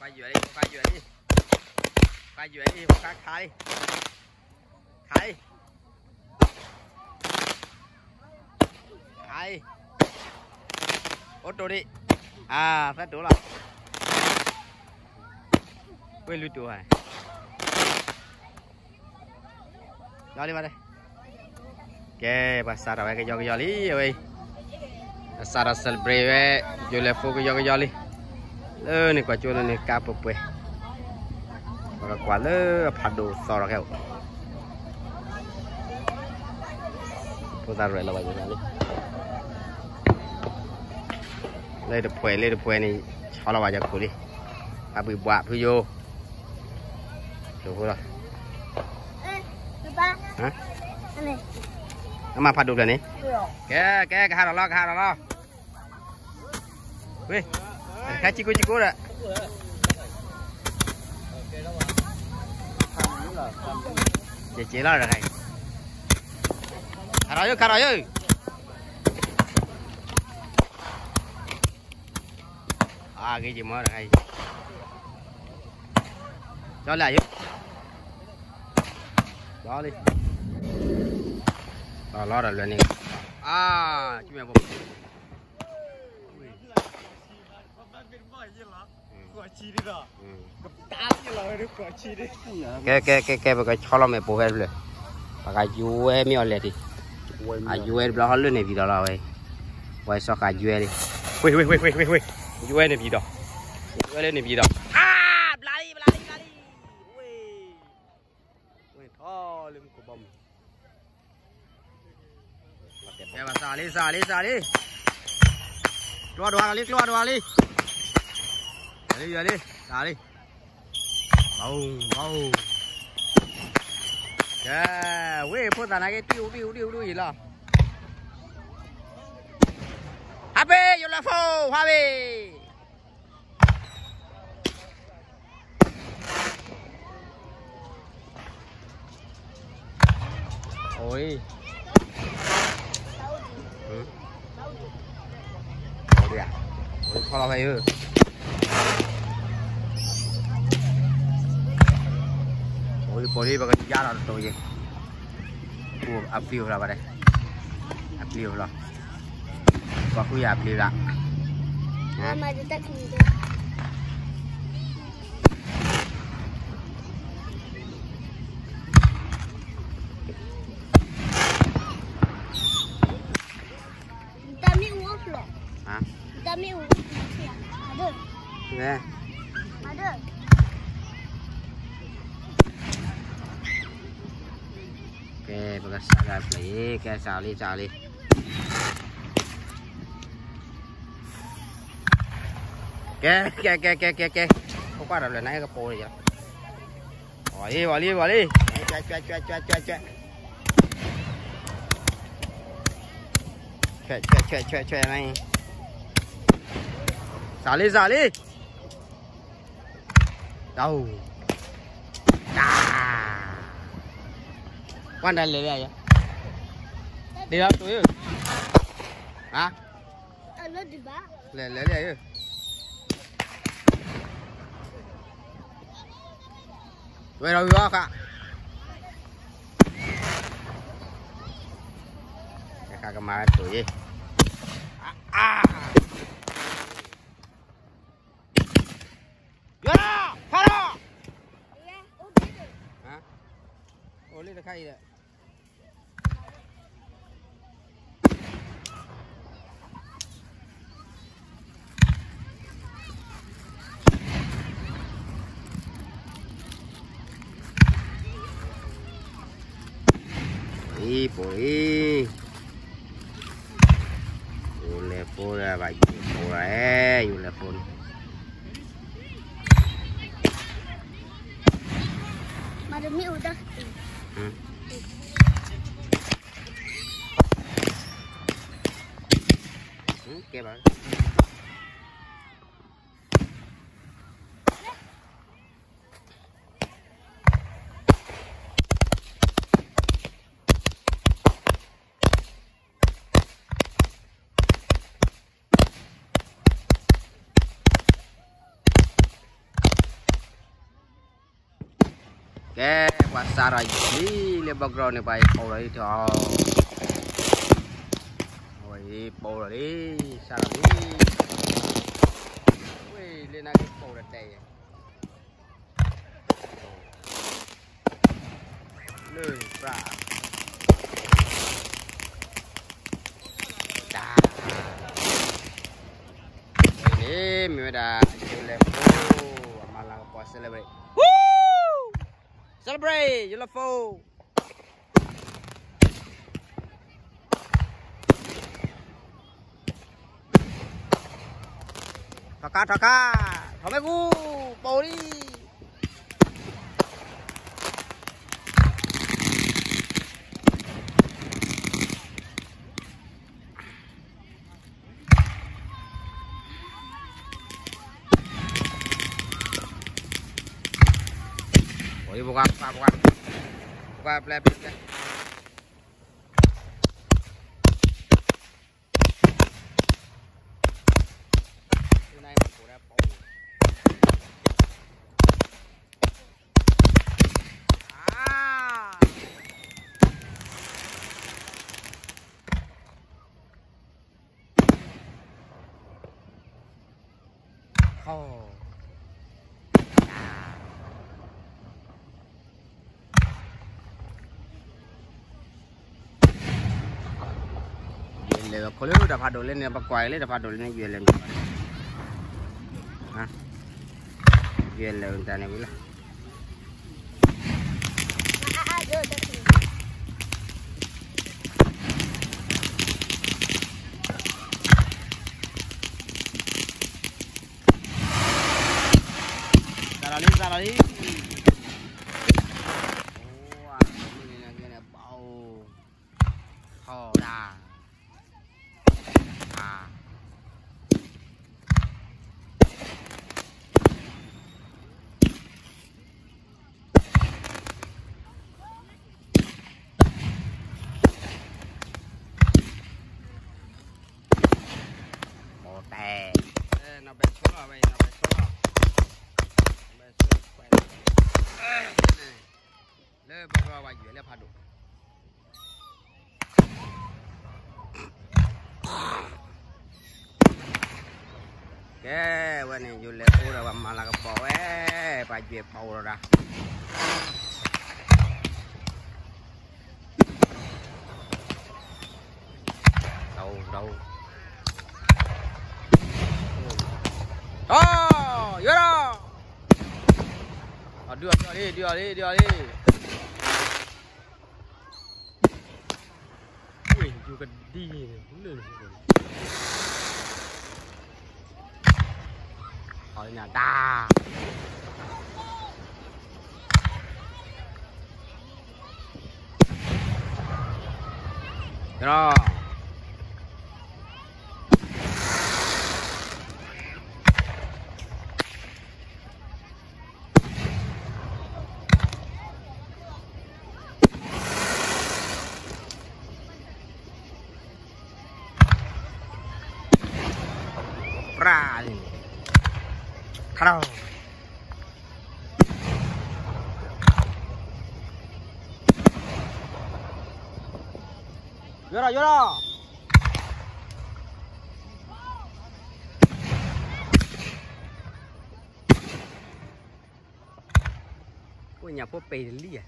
Khai dừa đi, khai dừa đi. Khai dừa đi, khai. Khai. Khai. Ốt đồ đi. À, phát đủ rồi. Quên lui đồ này. Đó đi vào đây. Ok, pasar rồi cái giò lý rồi. Pasar celebrate Julefu cái giò lý. Này quả chua này cá bự bự. Và quả lơ phạt đồ sò rồi kêu. Pasar rồi là vậy rồi. Lấy được phê này cho là vậy cho cô đi. À bị bọa phi vô. Được rồi. Hả? Mà phạt được rồi nè. Cái hai lo. Ui. Cái chico rồi. Chị lo rồi này. Khá rồi. À cái gì mới là hay. Cho lại chứ. Đó đi. Đó lo rồi lên đi. À, chú mẹ bụng. Cái bữa cái cho lo mẹ bố hết rồi. Và cái dưa em nhỏ lên đi. À dưa em lo lên này vì đó là vậy. Vậy sao cái dưa đi. Ui. Dưa này vì đó. Dưa lên này vì đó. À, blali. Ui, thôi lên của bông. Để mà xả đi. Keluar dua kali. Jadi. Xả đi. Bau. Ya, weh, pun tanah ke tiu gì lo. Happy, you love for happy. Ôi. Ôi à. Ôi khó là vậy ư. Ôi đi vào cái giá nào tôi gì. Ủa appeal là vào đây. Appeal rồi. Có khu appeal là. Mama dia tak kena. Hả? Ada. Nè. Ada. Ok, bây giờ ra lấy cái xào đi. Kìa. Không qua được lần này cái bồ này vậy. Bỏ đi. Choẹ này. Xả đi. Đâu. Quan đây lấy đây. Đi đâu túi. Hả? Lấy đây. Về đâu đó cả. Cái camera tuổi gì? Vô đó, phá đó. Hả? Ôi lên là khay đấy. Boleh. Telepon lah bagi boleh, telepon. Madam ni udah. Okay bang. Oke, pasar ini le background ni baik pau lagi tu. Oh, ini pau lagi, sarang ni. Wei, le nak pau dah day. Le, pra. Dah. Ini memang dah level. Malang puas celebrate. Celebrate, UFO. Thaka, thome gu, Pauli. Buka play. Này mà của đẹp bầu. Kalau udah padolin ya pakai le dah padolin jual le. Ha. Jual le untuk ni pula. Sarali. Oh, ini lagi bau. Kau dah. Nó bé số rồi vậy, nó bé số rồi. Bé số quay lại. Lê bơ bơ vào dưới lê phá đủ. Oke, wah nih jule udah malah ke bawah, baju bau dah. Đâu. Oh, yora. Aduh, dia ni. Wih, juga di. Hỏi nhà ta. Rồi. Rally. Hello. Yora. Ôi nhà phố pê đi à.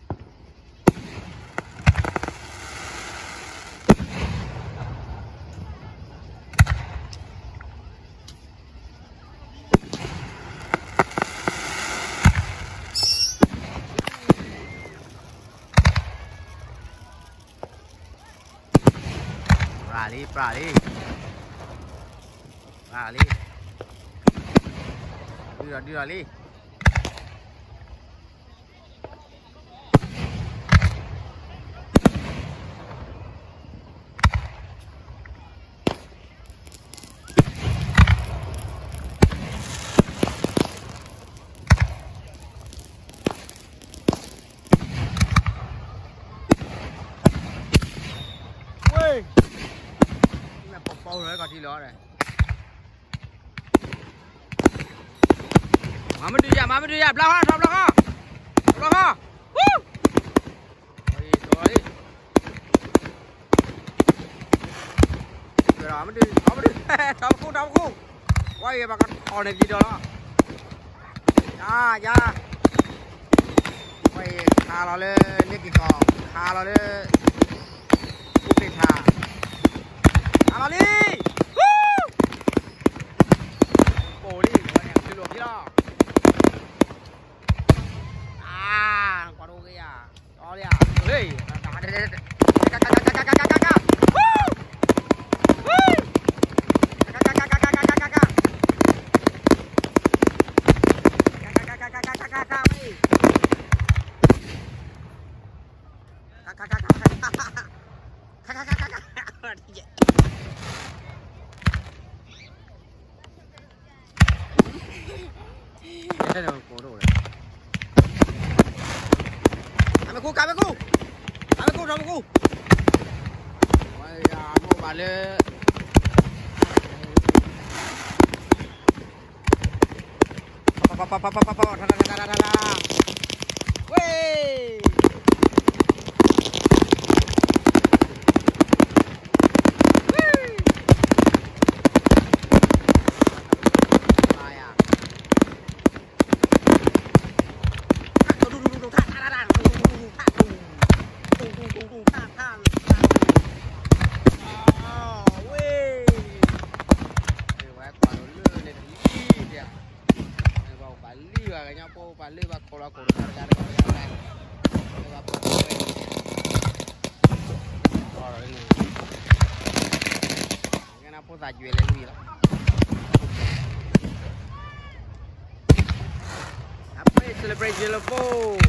Prali. Đi ra đi. Bầu rồi còn gì nữa này. Mà mình đi ra, lao ha. rồi mới đi đau khu quay bà con còn này gì đó ya quay khá là lên cái gì còn khá là lên cúp đi thà khá là đi bổ đi gọi em chưa được chứ đó quả đồ kia đó đi đây đây là cổ đồ này cắm cu ôi à mua bà lê celebrate Yellowfall.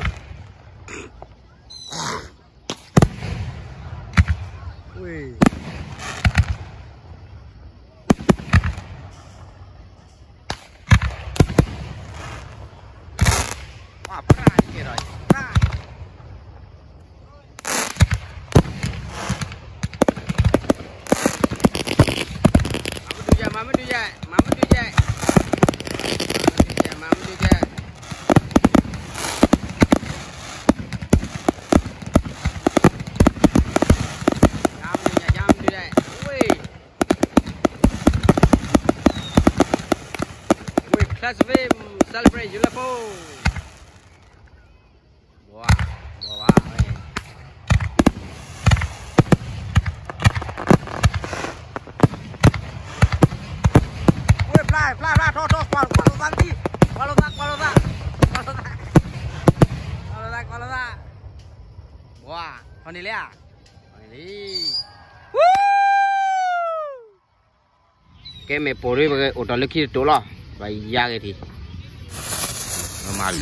Ui. Wah, berat ni rồi. Berat. Mama tu je. Let's celebrate Yellowfall. Wow. Ui, fly, thôi, qua lo ra. Wow, con đi lẹ. Cái mẹ bố đi cái ô tô lực khí tổ lo. Vậy ra cái thì normal.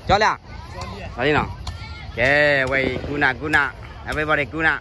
cho lẹ. Đó đi nào. Ok, vậy guna. Everybody guna.